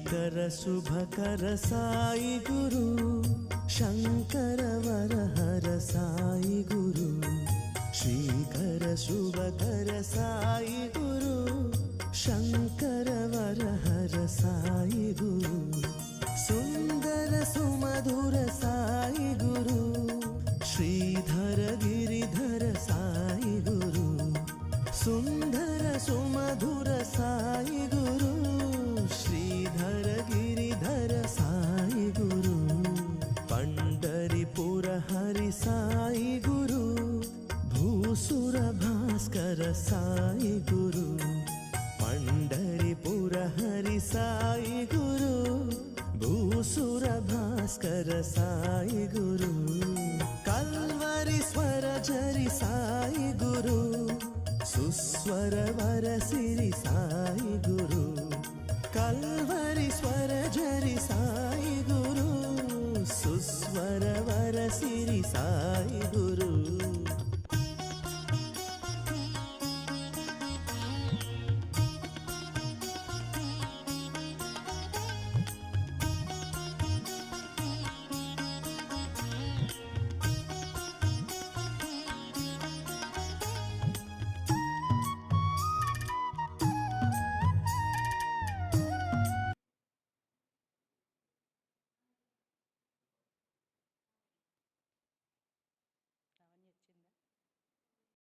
ಶ್ರೀಕರ ಶುಭಕರ ಸಾಯಿ ಗುರು ಶಂಕರ ವರಹರ ಸಾಯಿ ಗುರು ಶ್ರೀಕರ ಶುಭಕರ ಸಾಯಿ ಗುರು ಶಂಕರ ವರಹರ ಸಾಯಿ ಗುರು ಸುಂದರ ಸುಮಧುರ ಸಾಯಿ ಗುರು ಶ್ರೀಧರ ಗಿರಿಧರ ಸಾಯಿ ಗುರು ಸುಂದರ ಸುಮಧುರ ಸಾಯಿ ಗುರು ಶ್ರೀಧರ ಗಿರಿಧರ ಸಾಯಿ ಗುರು ಪಂಡರಿಪುರ ಹರಿ ಸಾಯಿ ಗುರು ಭೂಸುರ ಭಾಸ್ಕರ ಸಾಯಿ ಗುರು ಪಂಡರಿಪುರ ಹರಿ ಸಾಯಿ ಗುರು ಭೂಸುರ ಭಾಸ್ಕರ ಸಾಯಿ ಗುರು ಕಲ್ವರಿ ಸ್ವರ ಜರಿ ಸಾಯಿ ಗುರು ಸುಸ್ವರ ವರ ಸಿರಿ ಸಾಯಿ ಗುರು ಕಲ್ವರಿ ಸ್ವರ ಜರಿ ಸಾಯಿ ಗುರು ಸುಸ್ವರ ವರ ಸಿರಿ ಸಾಯಿ ಗುರು